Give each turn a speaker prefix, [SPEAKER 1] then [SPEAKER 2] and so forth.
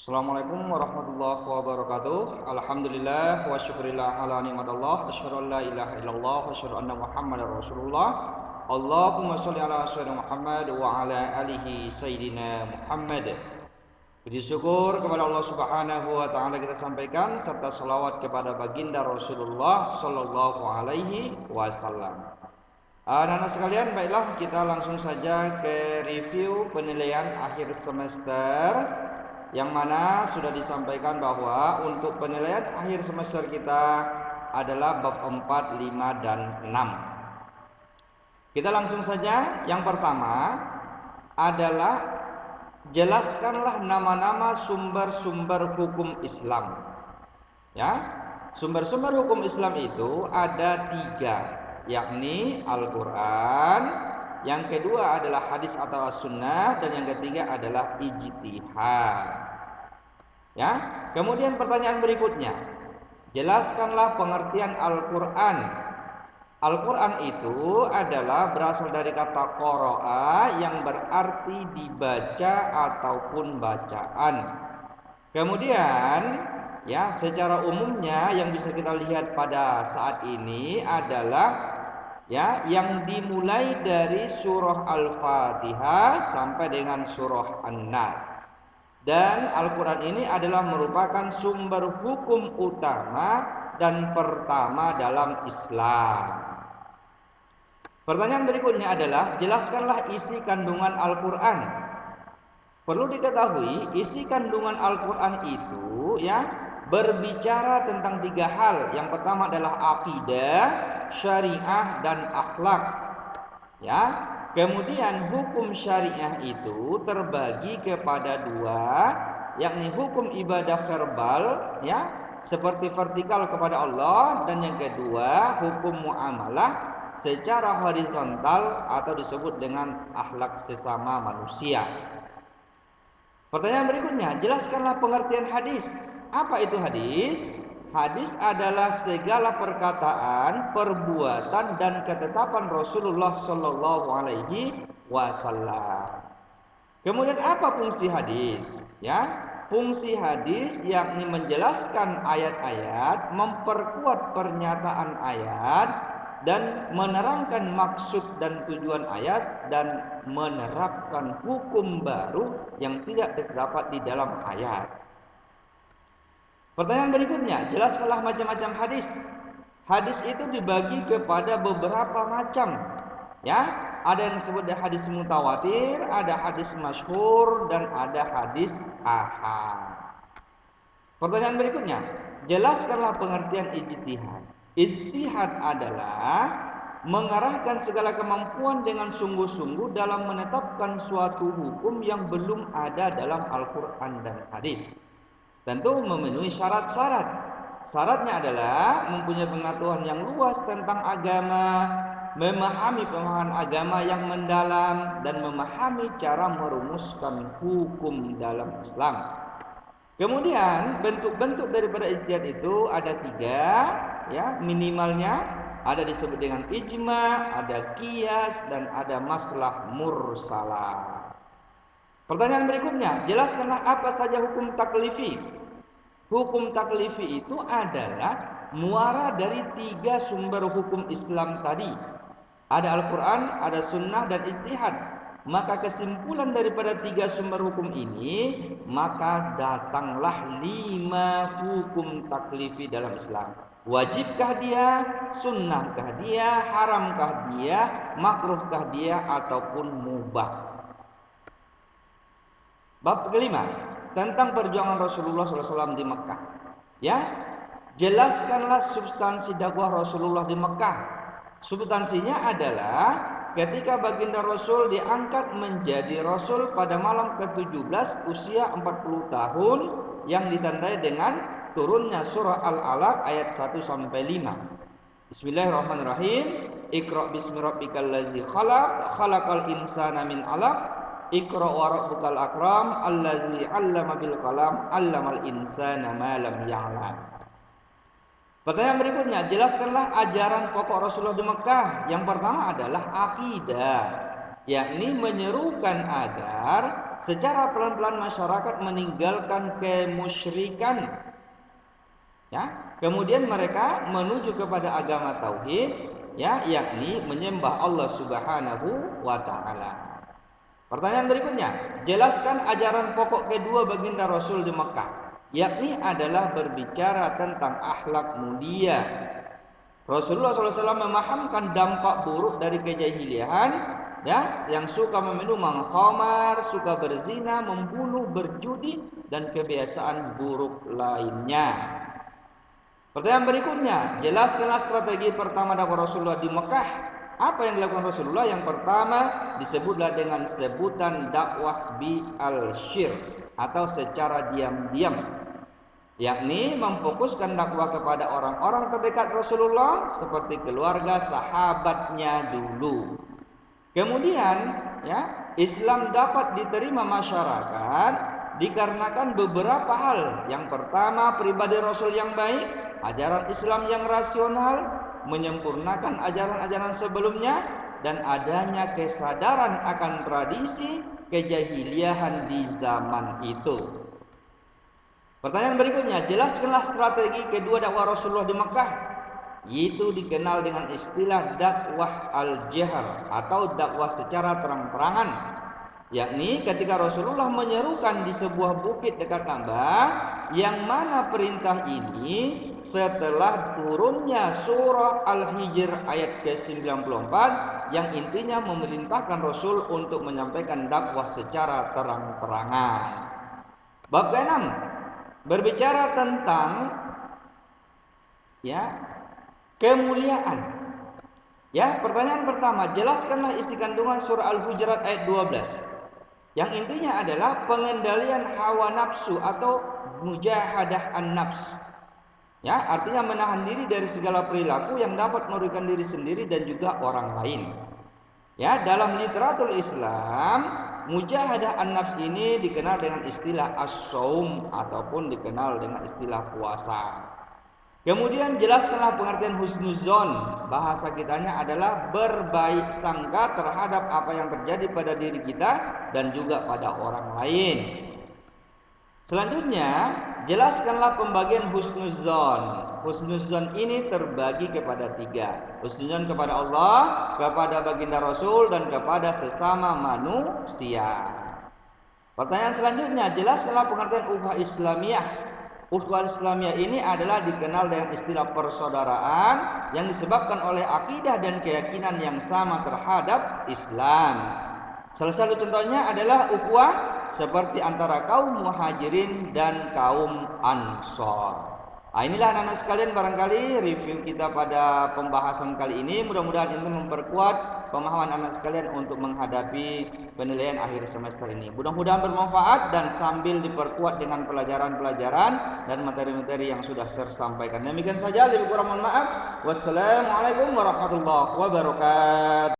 [SPEAKER 1] Assalamualaikum warahmatullahi wabarakatuh. Alhamdulillah wa syukurillah ala nikmatillah. Asyhadu an la ilaha illallah wa asyhadu anna Muhammadar Rasulullah. Allahumma sholli ala sayyidina Muhammad wa ala alihi sayyidina Muhammad. Puji syukur kepada Allah Subhanahu wa taala kita sampaikan serta selawat kepada baginda Rasulullah sallallahu alaihi wasallam. Anak-anak sekalian, baiklah kita langsung saja ke review penilaian akhir semester, yang mana sudah disampaikan bahwa untuk penilaian akhir semester kita adalah bab 4, 5, dan 6. Kita langsung saja. Yang pertama adalah jelaskanlah nama-nama sumber-sumber hukum Islam. Ya, sumber-sumber hukum Islam itu ada 3, yakni Al-Quran, yang kedua adalah hadis atau as-sunnah, dan yang ketiga adalah ijtihad. Ya, kemudian pertanyaan berikutnya, jelaskanlah pengertian Al-Quran. Al-Quran itu adalah berasal dari kata qara'a yang berarti dibaca ataupun bacaan. Kemudian ya, secara umumnya yang bisa kita lihat pada saat ini adalah ya, yang dimulai dari surah Al-Fatihah sampai dengan surah An-Nas. Dan Al-Quran ini adalah merupakan sumber hukum utama dan pertama dalam Islam. Pertanyaan berikutnya adalah jelaskanlah isi kandungan Al-Quran. Perlu diketahui isi kandungan Al-Quran itu ya berbicara tentang 3 hal. Yang pertama adalah akidah, syariah, dan akhlak. Ya, kemudian hukum syariah itu terbagi kepada 2, yakni hukum ibadah verbal, ya, seperti vertikal kepada Allah, dan yang kedua hukum muamalah secara horizontal atau disebut dengan akhlak sesama manusia. Pertanyaan berikutnya, jelaskanlah pengertian hadis. Apa itu hadis? Hadis adalah segala perkataan, perbuatan, dan ketetapan Rasulullah Shallallahu Alaihi Wasallam. Kemudian apa fungsi hadis? Ya, fungsi hadis yakni menjelaskan ayat-ayat, memperkuat pernyataan ayat, dan menerangkan maksud dan tujuan ayat, dan menerapkan hukum baru yang tidak terdapat di dalam ayat. Pertanyaan berikutnya, jelaskanlah macam-macam hadis. Hadis itu dibagi kepada beberapa macam. Ya, ada yang disebut hadis mutawatir, ada hadis masyhur, dan ada hadis ahad. Pertanyaan berikutnya, jelaskanlah pengertian ijtihad. Ijtihad adalah mengarahkan segala kemampuan dengan sungguh-sungguh dalam menetapkan suatu hukum yang belum ada dalam Al-Quran dan hadis. Tentu memenuhi syarat-syarat. Syaratnya adalah mempunyai pengetahuan yang luas tentang agama, memahami pemahaman agama yang mendalam, dan memahami cara merumuskan hukum dalam Islam. Kemudian bentuk-bentuk daripada ijtihad itu ada 3, ya, minimalnya ada disebut dengan ijma, ada qiyas, dan ada maslah mursalah. Pertanyaan berikutnya, jelaskanlah apa saja hukum taklifi. Hukum taklifi itu adalah muara dari 3 sumber hukum Islam tadi. Ada Al-Quran, ada sunnah, dan ijtihad. Maka kesimpulan daripada 3 sumber hukum ini, maka datanglah 5 hukum taklifi dalam Islam. Wajibkah dia, sunnahkah dia, haramkah dia, makruhkah dia, ataupun mubah. Bab kelima, tentang perjuangan Rasulullah SAW di Mekah. Ya, jelaskanlah substansi dakwah Rasulullah di Mekah. Substansinya adalah ketika baginda Rasul diangkat menjadi Rasul pada malam ke-17 usia 40 tahun, yang ditandai dengan turunnya surah Al-Alaq ayat 1-5. Bismillahirrahmanirrahim. Iqra bismi rabbikal ladzi khalaq, khalaqal insana min 'alaq, Iqra wa rabbukal akram, allazi 'allama bil qalam, 'allamal insana ma lam ya'lam. Pertanyaan berikutnya, jelaskanlah ajaran pokok Rasulullah di Mekah. Yang pertama adalah akidah, yakni menyerukan agar secara pelan-pelan masyarakat meninggalkan kemusyrikan, ya. Kemudian mereka menuju kepada agama tauhid, ya, yakni menyembah Allah Subhanahu wa taala. Pertanyaan berikutnya, jelaskan ajaran pokok kedua baginda Rasul di Mekah, yakni adalah berbicara tentang akhlak mulia. Rasulullah SAW memahamkan dampak buruk dari kejahilian, ya, yang suka meminum khamar, suka berzina, membunuh, berjudi, dan kebiasaan buruk lainnya. Pertanyaan berikutnya, jelaskanlah strategi pertama dakwah Rasulullah di Mekah. Apa yang dilakukan Rasulullah? Yang pertama disebutlah dengan sebutan dakwah bi al-syir atau secara diam-diam, yakni memfokuskan dakwah kepada orang-orang terdekat Rasulullah seperti keluarga, sahabatnya dulu. Kemudian, ya, Islam dapat diterima masyarakat dikarenakan beberapa hal. Yang pertama, pribadi Rasul yang baik, ajaran Islam yang rasional, menyempurnakan ajaran-ajaran sebelumnya, dan adanya kesadaran akan tradisi kejahiliahan di zaman itu. Pertanyaan berikutnya, jelaskanlah strategi kedua dakwah Rasulullah di Makkah. Itu dikenal dengan istilah dakwah al-jahr atau dakwah secara terang-terangan, yakni ketika Rasulullah menyerukan di sebuah bukit dekat Ka'bah, yang mana perintah ini setelah turunnya surah Al-Hijr ayat ke-94 yang intinya memerintahkan Rasul untuk menyampaikan dakwah secara terang-terangan. Bab ke-6 berbicara tentang, ya, kemuliaan. Ya, pertanyaan pertama, jelaskanlah isi kandungan surah Al-Hujurat ayat 12. Yang intinya adalah pengendalian hawa nafsu atau mujahadah an-nafs. Ya, artinya menahan diri dari segala perilaku yang dapat merugikan diri sendiri dan juga orang lain. Ya, dalam literatur Islam, mujahadah an-nafs ini dikenal dengan istilah as-saum ataupun dikenal dengan istilah puasa. Kemudian jelaskanlah pengertian husnuzon. Bahasa kitanya adalah berbaik sangka terhadap apa yang terjadi pada diri kita dan juga pada orang lain. Selanjutnya, jelaskanlah pembagian husnuzon. Husnuzon ini terbagi kepada 3. Husnuzon kepada Allah, kepada baginda Rasul, dan kepada sesama manusia. Pertanyaan selanjutnya, jelaskanlah pengertian ukhuwah Islamiyah. Ukhuwah Islamiyah ini adalah dikenal dengan istilah persaudaraan yang disebabkan oleh akidah dan keyakinan yang sama terhadap Islam. Salah satu contohnya adalah ukhuwah seperti antara kaum Muhajirin dan kaum Ansor. Nah, inilah anak-anak sekalian barangkali review kita pada pembahasan kali ini. Mudah-mudahan ini memperkuat pemahaman anak sekalian untuk menghadapi penilaian akhir semester ini. Mudah-mudahan bermanfaat dan sambil diperkuat dengan pelajaran-pelajaran dan materi-materi yang sudah saya sampaikan. Demikian saja, lebih kurang mohon maaf. Wassalamualaikum warahmatullahi wabarakatuh.